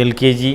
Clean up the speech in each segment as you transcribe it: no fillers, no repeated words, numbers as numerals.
LKG,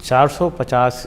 450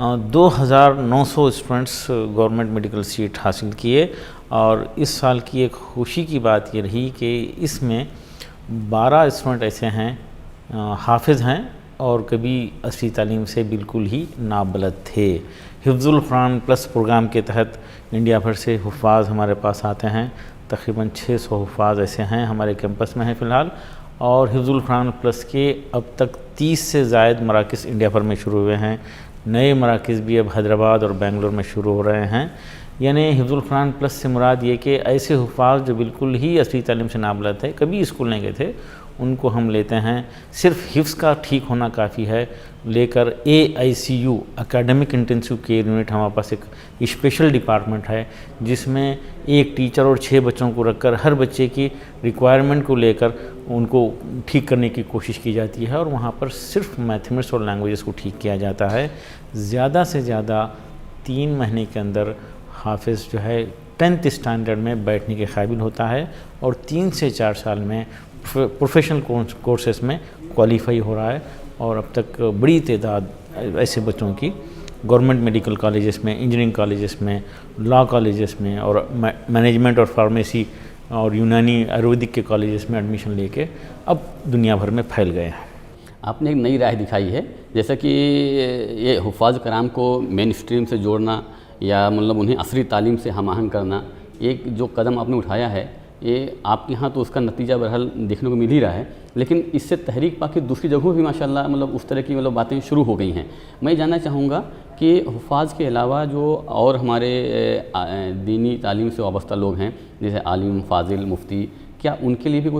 2900 students government medical seat حاصل کیے، اور اس سال کی ایک خوشی کی بات یہ رہی کہ اس میں 12 اسٹوڈنٹ ایسے ہیں حافظ ہیں اور کبھی عصری تعلیم سے بالکل ہی نابلد تھے۔ حفظ القرآن پلس پروگرام کے تحت انڈیا بھر سے حفاظ ہمارے پاس آتے ہیں، تقریباً 600 حفاظ ایسے ہیں ہمارے کیمپس میں ہیں فی الحال، اور حفظ القرآن پلس کے اب تک 30 سے زائد مراکز انڈیا بھر میں شروع ہوئے ہیں۔ نئے مراکز بھی اب حیدرآباد اور بنگلور میں شروع ہو رہے ہیں۔ یعنی حفظ القرآن پلس سے مراد یہ کہ ایسے حفاظ جو بالکل ہی عصری تعلیم سے نابلد تھے، کبھی اسکول نہیں گئے تھے، ان کو ہم لیتے ہیں۔ صرف حفظ کا ٹھیک ہونا کافی ہے، لے کر AICU اکیڈمک انٹینسیو کیئر یونٹ ہمارے پاس ایک اسپیشل ڈپارٹمنٹ ہے، جس میں ایک ٹیچر اور 6 بچوں کو رکھ کر ہر بچے کی ریکوائرمنٹ کو لے کر ان کو ٹھیک کرنے کی کوشش کی جاتی ہے، اور وہاں پر صرف میتھمیٹکس اور لینگویجز کو ٹھیک کیا جاتا ہے۔ زیادہ سے زیادہ 3 مہینے کے اندر حافظ جو ہے 10th اسٹینڈرڈ میں بیٹھنے کے قابل ہوتا ہے، اور 3 سے 4 سال میں پروفیشنل کورسز میں کوالیفائی ہو رہا ہے، اور اب تک بڑی تعداد ایسے بچوں کی گورنمنٹ میڈیکل کالجز میں، انجینئرنگ کالجز میں، لا کالجز میں، اور مینجمنٹ اور فارمیسی اور یونانی آیورویدک کے کالجز میں ایڈمیشن لے کے اب دنیا بھر میں پھیل گئے ہیں۔ آپ نے ایک نئی راہ دکھائی ہے، جیسا کہ یہ حفاظ کرام کو مین اسٹریم سے جوڑنا یا مطلب انہیں عصری تعلیم سے ہم آہنگ کرنا، ایک جو قدم آپ نے اٹھایا ہے، یہ آپ کے ہاں تو اس کا نتیجہ بہرحال دیکھنے کو مل ہی رہا ہے، لیکن اس سے تحریک پا کے دوسری جگہوں بھی ماشاءاللہ مطلب اس طرح کی باتیں شروع ہو گئی ہیں۔ میں جاننا چاہوں گا کہ حفاظ کے علاوہ جو اور ہمارے دینی تعلیم سے وابستہ لوگ ہیں، جیسے عالم، فاضل، مفتی، کیا ان کے لیے بھی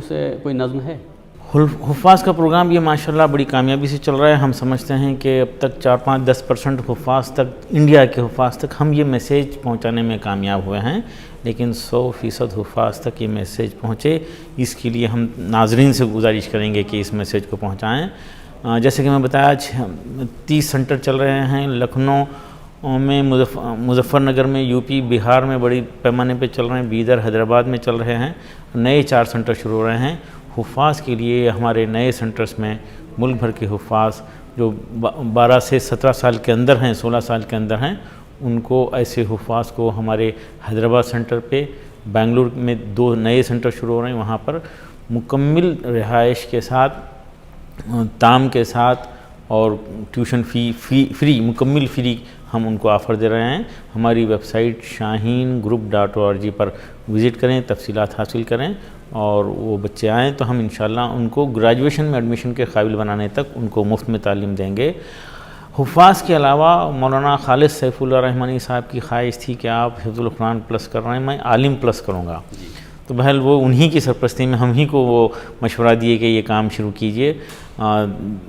کوئی نظم ہے؟ حفاظ کا پروگرام یہ ماشاءاللہ بڑی کامیابی سے چل رہا ہے۔ ہم سمجھتے ہیں کہ اب تک 4-5-10% حفاظ تک، انڈیا کے حفاظ تک ہم یہ میسیج پہنچانے میں کامیاب ہوئے ہیں، لیکن 100% حفاظ تک یہ میسیج پہنچے، اس کے لیے ہم ناظرین سے گزارش کریں گے کہ اس میسیج کو پہنچائیں۔ جیسے کہ میں بتایا 30 سینٹر چل رہے ہیں، لکھنؤ میں، مظفر نگر میں، UP بہار میں بڑی پیمانے پہ چل رہے ہیں، بیدر حیدرآباد میں چل رہے ہیں، نئے 4 سینٹر شروع ہو رہے ہیں۔ حفاظ کے لیے ہمارے نئے سینٹرز میں ملک بھر کے حفاظ جو 12 سے 17 سال کے اندر ہیں، 16 سال کے اندر ہیں، ان کو ایسے حفاظ کو ہمارے حیدرآباد سینٹر پہ، بنگلور میں 2 نئے سینٹر شروع ہو رہے ہیں، وہاں پر مکمل رہائش کے ساتھ، تام کے ساتھ، اور ٹیوشن فری، مکمل فری ہم ان کو آفر دے رہے ہیں۔ ہماری ویب سائٹ shahingroup.org پر وزٹ کریں، تفصیلات حاصل کریں، اور وہ بچے آئیں تو ہم انشاءاللہ ان کو گریجویشن میں ایڈمیشن کے قابل بنانے تک ان کو مفت میں تعلیم دیں گے۔ حفاظ کے علاوہ مولانا خالد سیف اللہ رحمانی صاحب کی خواہش تھی کہ آپ حفظ القرآن پلس کر رہے ہیں، میں عالم پلس کروں گا، تو بہرحال وہ انہی کی سرپرستی میں ہم ہی کو وہ مشورہ دیے کہ یہ کام شروع کیجئے۔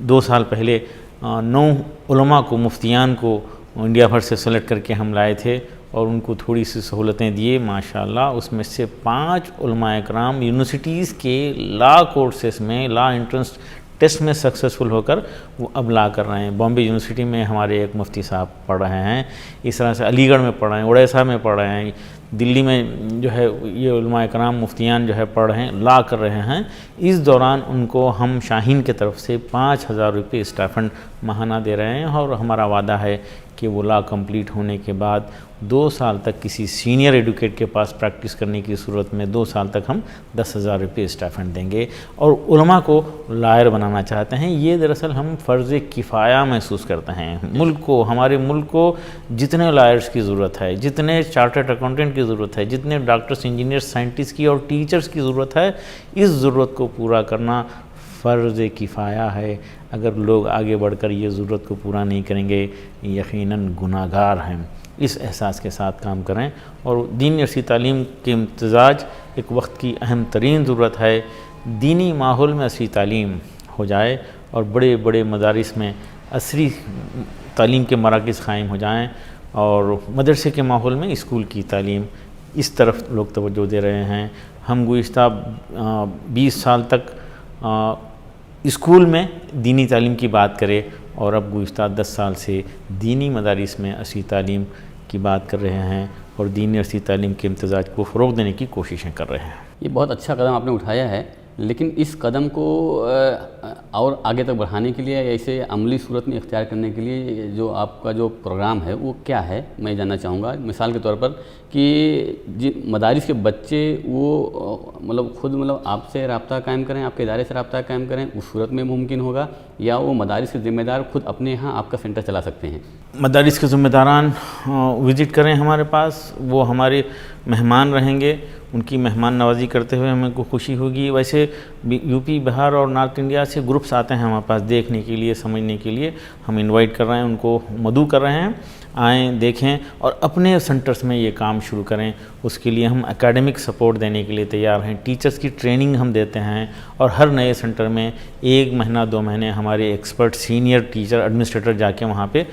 2 سال پہلے 9 علماء کو، مفتیان کو انڈیا بھر سے سلیکٹ کر کے ہم لائے تھے، اور ان کو تھوڑی سی سہولتیں دیے ماشاءاللہ۔ اس میں سے 5 علماء اکرام یونیورسٹیز کے لا کورسز میں، لا انٹرنس ٹیسٹ میں سکسیسفل ہو کر وہ اب لا کر رہے ہیں۔ بامبے یونیورسٹی میں ہمارے ایک مفتی صاحب پڑھ رہے ہیں، اس طرح سے علی گڑھ میں پڑھ رہے ہیں، اڑیسہ میں پڑھ رہے ہیں، دلی میں جو ہے یہ علماء اکرام مفتیان جو ہے پڑھ رہے ہیں، لا کر رہے ہیں۔ اس دوران ان کو ہم شاہین کی طرف سے 5000 روپے اسٹائپنڈ ماہانہ دے رہے ہیں، اور ہمارا وعدہ ہے کہ وہ لا کمپلیٹ ہونے کے بعد 2 سال تک کسی سینئر ایڈوکیٹ کے پاس پریکٹس کرنے کی صورت میں 2 سال تک ہم 10,000 روپے اسٹائپنڈ دیں گے، اور علماء کو لائر بنانا چاہتے ہیں۔ یہ دراصل ہم فرض کفایہ محسوس کرتے ہیں۔ ملک کو، ہمارے ملک کو جتنے لائرز کی ضرورت ہے، جتنے چارٹرڈ اکاؤنٹنٹ کی ضرورت ہے، جتنے ڈاکٹرز، انجینئرز، سائنٹسٹ کی اور ٹیچرز کی ضرورت ہے، اس ضرورت کو پورا کرنا فرض کفایہ ہے۔ اگر لوگ آگے بڑھ کر یہ ضرورت کو پورا نہیں کریں گے، یقیناً گناہ گار ہیں۔ اس احساس کے ساتھ کام کریں، اور دینی عصری تعلیم کے امتزاج ایک وقت کی اہم ترین ضرورت ہے۔ دینی ماحول میں عصری تعلیم ہو جائے، اور بڑے بڑے مدارس میں عصری تعلیم کے مراکز قائم ہو جائیں، اور مدرسے کے ماحول میں اسکول کی تعلیم، اس طرف لوگ توجہ دے رہے ہیں۔ ہم گزشتہ 20 سال تک اسکول میں دینی تعلیم کی بات کرے، اور اب گزشتہ 10 سال سے دینی مدارس میں عصری تعلیم کی بات کر رہے ہیں، اور دینی عصری تعلیم کے امتزاج کو فروغ دینے کی کوششیں کر رہے ہیں۔ یہ بہت اچھا قدم آپ نے اٹھایا ہے، لیکن اس قدم کو اور آگے تک بڑھانے کے لیے ایسے عملی صورت میں اختیار کرنے کے لیے جو آپ کا جو پروگرام ہے وہ کیا ہے، میں جاننا چاہوں گا۔ مثال کے طور پر کہ مدارس کے بچے وہ مطلب خود آپ سے رابطہ قائم کریں، آپ کے ادارے سے رابطہ قائم کریں، اس صورت میں ممکن ہوگا، یا وہ مدارس کے ذمہ دار خود اپنے یہاں آپ کا سینٹر چلا سکتے ہیں؟ مدارس کے ذمہ داران وزٹ کریں ہمارے پاس، وہ ہمارے مہمان رہیں گے، ان کی مہمان نوازی کرتے ہوئے ہمیں کو خوشی ہوگی۔ ویسے یو پی، بہار اور نارتھ انڈیا سے گروپس آتے ہیں ہمارے پاس دیکھنے کے لیے، سمجھنے کے لیے، ہم انوائٹ کر رہے ہیں، ان کو مدعو کر رہے ہیں، آئیں دیکھیں اور اپنے سینٹرز میں یہ کام شروع کریں۔ اس کے لیے ہم اکیڈمک سپورٹ دینے کے لیے تیار ہیں، ٹیچرز کی ٹریننگ ہم دیتے ہیں، اور ہر نئے سینٹر میں 1 مہینہ 2 مہینے ہمارے ایکسپرٹ سینئر ٹیچر ایڈمنسٹریٹر جا کے وہاں پہ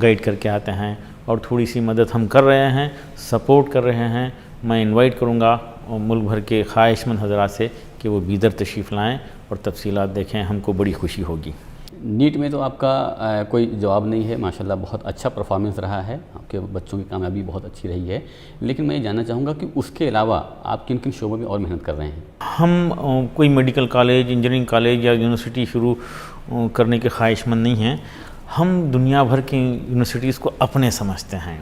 گائیڈ کر کے آتے ہیں، اور تھوڑی سی مدد ہم کر رہے ہیں، سپورٹ کر رہے ہیں۔ میں انوائٹ کروں گا ملک بھر کے خواہش مند حضرات سے کہ وہ بیدر تشریف لائیں اور تفصیلات دیکھیں، ہم کو بڑی خوشی ہوگی۔ نیٹ میں تو آپ کا کوئی جواب نہیں ہے، ماشاءاللہ بہت اچھا پرفارمنس رہا ہے، آپ کے بچوں کی کامیابی بہت اچھی رہی ہے، لیکن میں یہ جاننا چاہوں گا کہ اس کے علاوہ آپ کن کن شعبوں میں اور محنت کر رہے ہیں؟ ہم کوئی میڈیکل کالج، انجینئرنگ کالج یا یونیورسٹی شروع کرنے کے خواہش مند نہیں ہیں۔ ہم دنیا بھر کی یونیورسٹیز کو اپنے سمجھتے ہیں،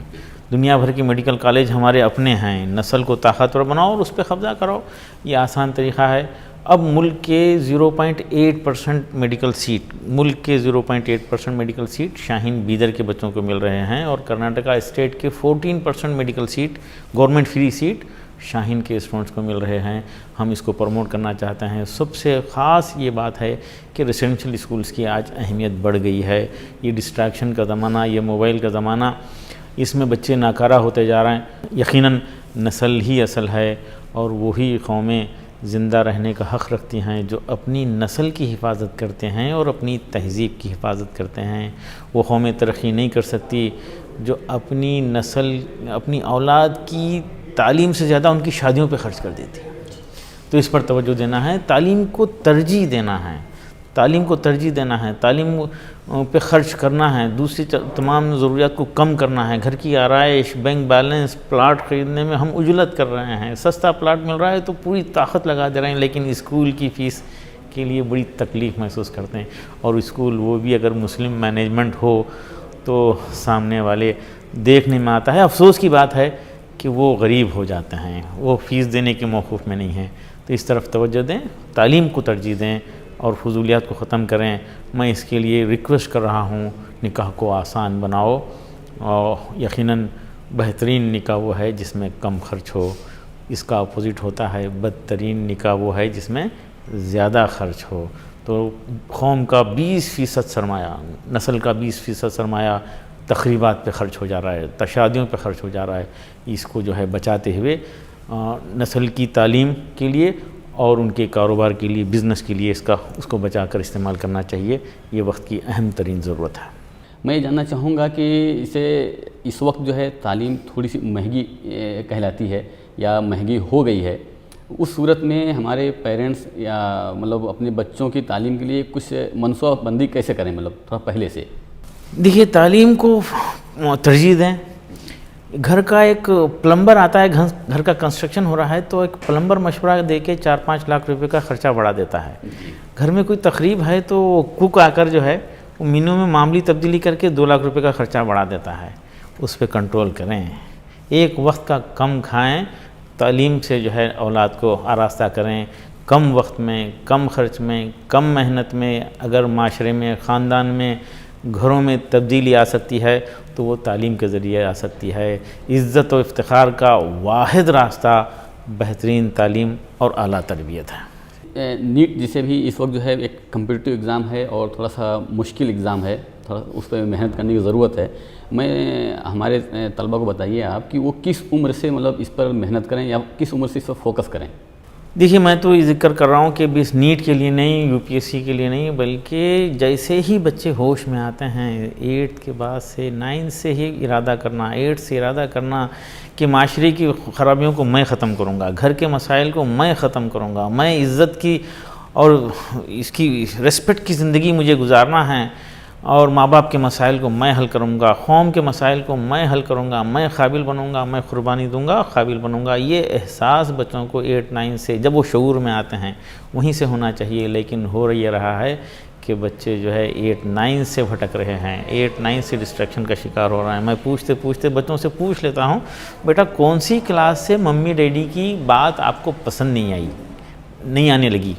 دنیا بھر کے میڈیکل کالج ہمارے اپنے ہیں۔ نسل کو طاقتور بناؤ اور اس پہ قبضہ کرو، یہ آسان طریقہ ہے۔ اب ملک کے 0.8% میڈیکل سیٹ، ملک کے 0.8% میڈیکل سیٹ شاہین بیدر کے بچوں کو مل رہے ہیں، اور کرناٹکا اسٹیٹ کے 14% medical seat, government free seat Shaheen کے اسٹوڈنٹس کو مل رہے ہیں۔ ہم اس کو پروموٹ کرنا چاہتے ہیں۔ سب سے خاص یہ بات ہے کہ ریزیڈنشل اسکولس کی آج اہمیت بڑھ گئی ہے۔ یہ ڈسٹریکشن کا زمانہ، یہ موبائل کا زمانہ، اس میں بچے ناکارہ ہوتے جا رہے ہیں۔ یقیناً نسل ہی اصل ہے، اور وہی قومیں زندہ رہنے کا حق رکھتی ہیں جو اپنی نسل کی حفاظت کرتے ہیں اور اپنی تہذیب کی حفاظت کرتے ہیں۔ وہ قومیں ترقی نہیں کر سکتی جو اپنی نسل، اپنی اولاد کی تعلیم سے زیادہ ان کی شادیوں پہ خرچ کر دیتی ہے۔ تو اس پر توجہ دینا ہے، تعلیم کو ترجیح دینا ہے، تعلیم کو ترجیح دینا ہے، تعلیم پہ خرچ کرنا ہے، دوسری تمام ضروریات کو کم کرنا ہے۔ گھر کی آرائش، بینک بیلنس، پلاٹ خریدنے میں ہم عجلت کر رہے ہیں۔ سستا پلاٹ مل رہا ہے تو پوری طاقت لگا دے رہے ہیں، لیکن اسکول کی فیس کے لیے بڑی تکلیف محسوس کرتے ہیں، اور اسکول وہ بھی اگر مسلم مینجمنٹ ہو تو سامنے والے دیکھنے میں آتا ہے۔ افسوس کی بات ہے کہ وہ غریب ہو جاتے ہیں، وہ فیس دینے کے موقف میں نہیں ہیں۔ تو اس طرف توجہ دیں، تعلیم کو ترجیح دیں اور فضولیات کو ختم کریں۔ میں اس کے لیے ریکویسٹ کر رہا ہوں، نکاح کو آسان بناؤ، اور یقیناً بہترین نکاح وہ ہے جس میں کم خرچ ہو۔ اس کا اپوزٹ ہوتا ہے بدترین نکاح وہ ہے جس میں زیادہ خرچ ہو۔ تو قوم کا 20% سرمایہ، نسل کا 20% سرمایہ تقریبات پہ خرچ ہو جا رہا ہے، تشادیوں پہ خرچ ہو جا رہا ہے۔ اس کو جو ہے بچاتے ہوئے نسل کی تعلیم کے لیے اور ان کے کاروبار کے لیے، بزنس کے لیے اس کو بچا کر استعمال کرنا چاہیے۔ یہ وقت کی اہم ترین ضرورت ہے۔ میں یہ جاننا چاہوں گا کہ اس وقت جو ہے تعلیم تھوڑی سی مہنگی کہلاتی ہے یا مہنگی ہو گئی ہے، اس صورت میں ہمارے پیرنٹس یا اپنے بچوں کی تعلیم کے لیے کچھ منصوبہ بندی کیسے کریں، تھوڑا پہلے سے؟ دیکھیے، تعلیم کو ترجیح دیں۔ گھر کا ایک پلمبر آتا ہے، گھر کا کنسٹرکشن ہو رہا ہے تو ایک پلمبر مشورہ دے کے 4-5 لاکھ روپے کا خرچہ بڑھا دیتا ہے۔ گھر میں کوئی تقریب ہے تو کوک آ کر جو ہے وہ مینو میں معمولی تبدیلی کر کے 2 لاکھ روپے کا خرچہ بڑھا دیتا ہے۔ اس پہ کنٹرول کریں، ایک وقت کا کم کھائیں، تعلیم سے جو ہے اولاد کو آراستہ کریں، کم وقت میں، کم خرچ میں، کم محنت میں۔ اگر معاشرے میں، خاندان میں، گھروں میں تبدیلی آ سکتی ہے تو وہ تعلیم کے ذریعے آ سکتی ہے۔ عزت و افتخار کا واحد راستہ بہترین تعلیم اور اعلیٰ تربیت ہے۔ نیٹ جسے بھی اس وقت جو ہے ایک کمپٹیٹیو ایگزام ہے اور تھوڑا سا مشکل ایگزام ہے، تھوڑا اس پہ محنت کرنے کی ضرورت ہے۔ ہمارے طلبہ کو بتائیے آپ کہ وہ کس عمر سے اس پر محنت کریں یا کس عمر سے اس پر فوکس کریں؟ دیکھیے، میں تو یہ ذکر کر رہا ہوں کہ بس نیٹ کے لیے نہیں، یو پی ایس سی کے لیے نہیں، بلکہ جیسے ہی بچے ہوش میں آتے ہیں 8 کے بعد سے، 9 سے ہی ارادہ کرنا، 8 سے ارادہ کرنا کہ معاشرے کی خرابیوں کو میں ختم کروں گا، گھر کے مسائل کو میں ختم کروں گا، میں عزت کی اور اس کی ریسپیکٹ کی زندگی مجھے گزارنا ہے، اور ماں باپ کے مسائل کو میں حل کروں گا، قوم کے مسائل کو میں حل کروں گا، میں قابل بنوں گا، میں قربانی دوں گا، قابل بنوں گا. یہ احساس بچوں کو 8-9 سے جب وہ شعور میں آتے ہیں وہیں سے ہونا چاہیے. لیکن ہو یہ رہا ہے کہ بچے جو ہے 8-9 سے بھٹک رہے ہیں، 8-9 سے ڈسٹریکشن کا شکار ہو رہا ہے. میں پوچھتے بچوں سے پوچھ لیتا ہوں، بیٹا کون سی کلاس سے ممی ڈیڈی کی بات آپ کو پسند نہیں آنے لگی،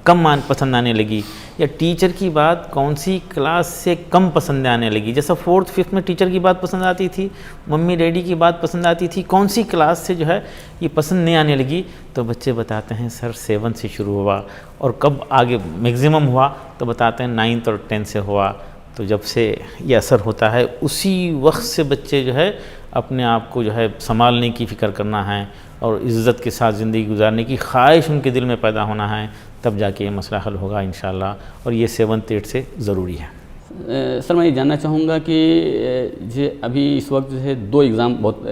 کم پسند آنے لگی، یا ٹیچر کی بات کون سی کلاس سے کم پسند آنے لگی؟ جیسا 4th 5th میں ٹیچر کی بات پسند آتی تھی، ممی ڈیڈی کی بات پسند آتی تھی، کون سی کلاس سے جو ہے یہ پسند نہیں آنے لگی؟ تو بچے بتاتے ہیں سر 7 سے شروع ہوا، اور کب آگے میگزیمم ہوا تو بتاتے ہیں 9th اور 10th سے ہوا. تو جب سے یہ اثر ہوتا ہے اسی وقت سے بچے جو ہے اپنے آپ کو جو ہے سنبھالنے کی فکر کرنا ہے اور عزت کے ساتھ زندگی گزارنے کی خواہش ان کے دل میں پیدا ہونا ہے، تب جا کے یہ مسئلہ حل ہوگا انشاءاللہ. اور یہ 7th 8th سے ضروری ہے. سر میں یہ جاننا چاہوں گا کہ ابھی اس وقت جو ہے 2 ایگزام بہت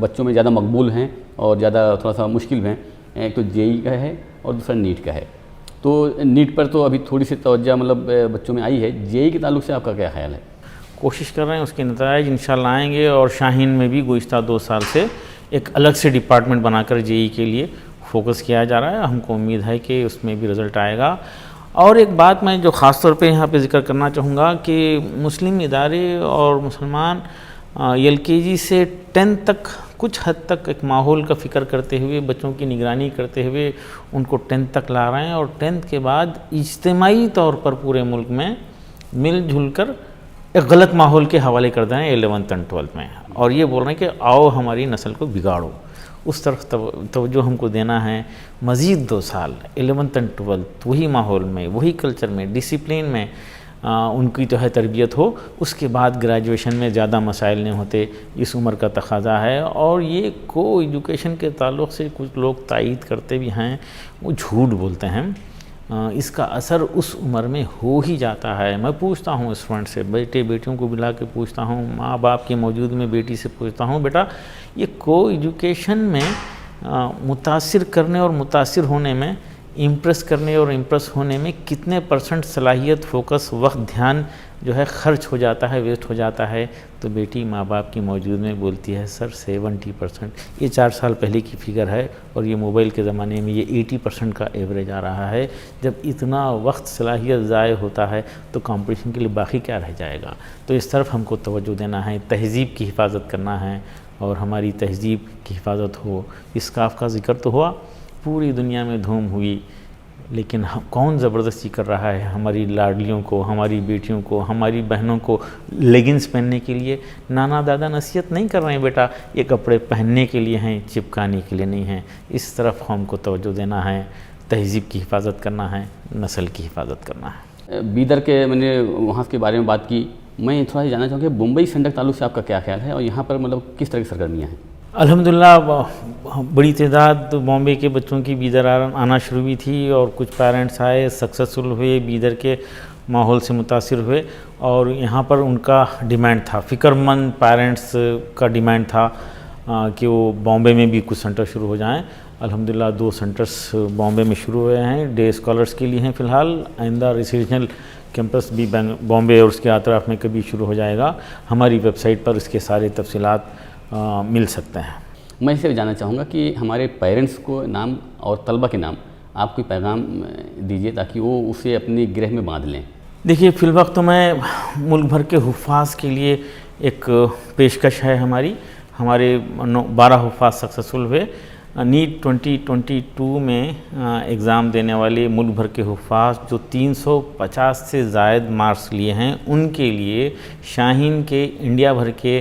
بچوں میں زیادہ مقبول ہیں اور زیادہ تھوڑا سا مشکل ہیں. ایک تو JEE کا ہے اور دوسرا نیٹ کا ہے. تو نیٹ پر تو ابھی تھوڑی سی توجہ مطلب بچوں میں آئی ہے. JEE کے تعلق سے آپ کا کیا خیال ہے؟ کوشش کر رہے ہیں، اس کے نتائج انشاءاللہ آئیں گے. اور شاہین میں بھی گزشتہ 2 سال سے ایک الگ سے ڈپارٹمنٹ بنا کر JEE کے لیے فوکس کیا جا رہا ہے. ہم کو امید ہے کہ اس میں بھی رزلٹ آئے گا. اور ایک بات میں جو خاص طور پہ یہاں پہ ذکر کرنا چاہوں گا کہ مسلم ادارے اور مسلمان LKG سے 10th تک کچھ حد تک ایک ماحول کا فکر کرتے ہوئے، بچوں کی نگرانی کرتے ہوئے ان کو 10th تک لا رہے ہیں. اور 10th کے بعد اجتماعی طور پر پورے ملک میں مل جل کر ایک غلط ماحول کے حوالے کر دیں 11th اور 12th میں، اور یہ بول رہے ہیں کہ آؤ ہماری نسل کو بگاڑو. اس طرف توجہ ہم کو دینا ہے. مزید 2 سال 11th اور 12th وہی ماحول میں، وہی کلچر میں، ڈسپلین میں ان کی جو ہے تربیت ہو. اس کے بعد گریجویشن میں زیادہ مسائل نہیں ہوتے. اس عمر کا تقاضا ہے. اور یہ کو ایجوکیشن کے تعلق سے کچھ لوگ تائید کرتے بھی ہیں، وہ جھوٹ بولتے ہیں. اس کا اثر اس عمر میں ہو ہی جاتا ہے. میں پوچھتا ہوں اسٹوڈنٹ سے، بیٹیوں کو بلا کے پوچھتا ہوں، ماں باپ کے موجود میں بیٹی سے پوچھتا ہوں، بیٹا یہ کو ایجوکیشن میں متاثر کرنے اور متاثر ہونے میں، امپریس کرنے اور امپریس ہونے میں کتنے % صلاحیت، فوکس، وقت، دھیان جو ہے خرچ ہو جاتا ہے، ویسٹ ہو جاتا ہے؟ تو بیٹی ماں باپ کی موجود میں بولتی ہے سر 70%. یہ 4 سال پہلے کی فگر ہے، اور یہ موبائل کے زمانے میں یہ 80% کا ایوریج آ رہا ہے. جب اتنا وقت، صلاحیت ضائع ہوتا ہے تو کمپٹیشن کے لیے باقی کیا رہ جائے گا؟ تو اس طرف ہم کو توجہ دینا ہے. تہذیب کی حفاظت کرنا ہے، اور ہماری تہذیب کی حفاظت ہو. اسکاف کا ذکر تو ہوا، پوری دنیا میں دھوم ہوئی، لیکن کون زبردستی کر رہا ہے ہماری لاڈلیوں کو، ہماری بیٹیوں کو، ہماری بہنوں کو لیگنز پہننے کے لیے؟ نانا دادا نصیحت نہیں کر رہے ہیں بیٹا یہ کپڑے پہننے کے لیے ہیں، چپکانے کے لیے نہیں ہیں. اس طرف ہم کو توجہ دینا ہے. تہذیب کی حفاظت کرنا ہے، نسل کی حفاظت کرنا ہے. بیدر کے میں نے وہاں کے بارے میں بات کی. میں تھوڑا سا جاننا چاہوں کہ بمبئی سینٹر کے تعلق سے آپ کا کیا خیال ہے، اور یہاں پر مطلب کس طرح کی سرگرمیاں ہیں؟ الحمدللہ بڑی تعداد بامبے کے بچوں کی بیدر آنا شروع ہوئی تھی، اور کچھ پیرنٹس آئے، سکسیسفل ہوئے، بیدر کے ماحول سے متاثر ہوئے. اور یہاں پر ان کا ڈیمانڈ تھا، فکر مند پیرنٹس کا ڈیمانڈ تھا کہ وہ بامبے میں بھی کچھ سینٹر شروع ہو جائیں. الحمدللہ 2 سینٹرز بامبے میں شروع ہوئے ہیں. ڈے اسکالرس کے لیے ہیں فی الحال. آئندہ ریسیڈنشل کیمپس بھی بامبے اور اس کے اطراف میں کبھی شروع ہو جائے گا. ہماری ویب سائٹ پر اس کے سارے تفصیلات مل سکتے ہیں. میں اسے جاننا چاہوں گا کہ ہمارے پیرنٹس کو نام اور طلبہ کے نام آپ کوئی پیغام دیجیے تاکہ وہ اسے اپنی گرہ میں باندھ لیں. دیکھیے فی الوقت میں ملک بھر کے حفاظ کے لیے ایک پیشکش ہے ہماری. ہمارے 12 حفاظ سکسیسفل ہوئے. نیٹ 2022 میں ایگزام دینے والے ملک بھر کے حفاظ جو 350 سے زائد مارکس لیے ہیں، ان کے لیے شاہین کے انڈیا بھر کے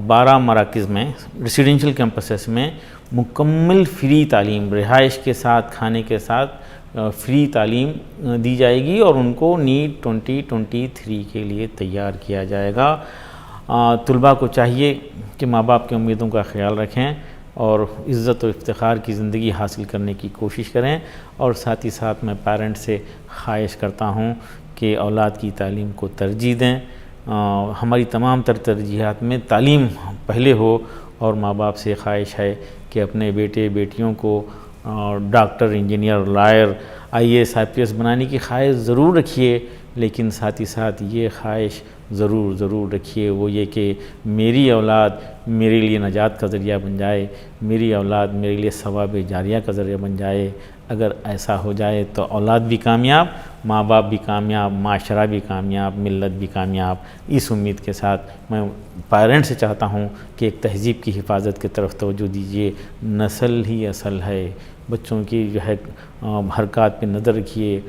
12 مراکز میں، ریسیڈنشل کیمپسز میں مکمل فری تعلیم، رہائش کے ساتھ، کھانے کے ساتھ فری تعلیم دی جائے گی، اور ان کو نیٹ 2023 کے لیے تیار کیا جائے گا. طلباء کو چاہیے کہ ماں باپ کی امیدوں کا خیال رکھیں اور عزت و افتخار کی زندگی حاصل کرنے کی کوشش کریں. اور ساتھ ہی ساتھ میں پیرنٹ سے خواہش کرتا ہوں کہ اولاد کی تعلیم کو ترجیح دیں. ہماری تمام ترجیحات میں تعلیم پہلے ہو، اور ماں باپ سے خواہش ہے کہ اپنے بیٹے بیٹیوں کو doctor, engineer, lawyer, IAS IPS بنانے کی خواہش ضرور رکھیے. لیکن ساتھ ہی ساتھ یہ خواہش ضرور رکھیے، وہ یہ کہ میری اولاد میرے لیے نجات کا ذریعہ بن جائے، میری اولاد میرے لیے ثواب جاریہ کا ذریعہ بن جائے۔ اگر ایسا ہو جائے تو اولاد بھی کامیاب، ماں باپ بھی کامیاب، معاشرہ بھی کامیاب، ملت بھی کامیاب۔ اس امید کے ساتھ میں پیرنٹ سے چاہتا ہوں کہ ایک تہذیب کی حفاظت کی طرف توجہ دیجیے۔ نسل ہی اصل ہے، بچوں کی جو ہے حرکات پہ نظر رکھیے۔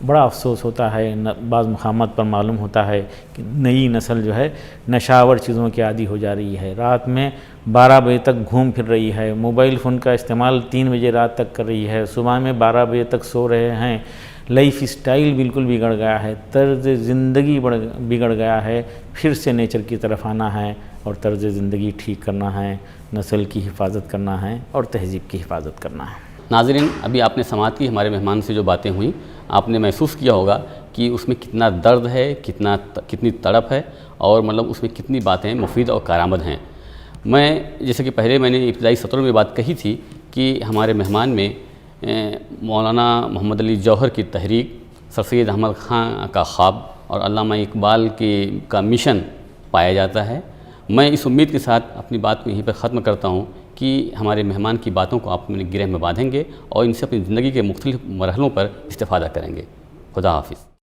بڑا افسوس ہوتا ہے، بعض مقامات پر معلوم ہوتا ہے کہ نئی نسل جو ہے نشاور چیزوں کی عادی ہو جا رہی ہے، رات میں 12 بجے تک گھوم پھر رہی ہے، موبائل فون کا استعمال 3 بجے رات تک کر رہی ہے، صبح میں 12 بجے تک سو رہے ہیں۔ لائف اسٹائل بالکل بگڑ گیا ہے، طرز زندگی بگڑ گیا ہے۔ پھر سے نیچر کی طرف آنا ہے اور طرز زندگی ٹھیک کرنا ہے، نسل کی حفاظت کرنا ہے اور تہذیب کی حفاظت کرنا ہے۔ ناظرین، ابھی آپ نے سماعت کی ہمارے مہمان سے جو باتیں ہوئیں، آپ نے محسوس کیا ہوگا کہ اس میں کتنا درد ہے، کتنی تڑپ ہے، اور مطلب اس میں کتنی باتیں مفید اور کارآمد ہیں۔ میں جیسے کہ پہلے میں نے ابتدائی سطروں میں بات کہی تھی کہ ہمارے مہمان میں مولانا محمد علی جوہر کی تحریک، سر سید احمد خان کا خواب اور علامہ اقبال کا مشن پایا جاتا ہے۔ میں اس امید کے ساتھ اپنی بات کو یہیں پر ختم کرتا ہوں کہ ہمارے مہمان کی باتوں کو آپ اپنے گرہ میں باندھیں گے اور ان سے اپنی زندگی کے مختلف مرحلوں پر استفادہ کریں گے۔ خدا حافظ۔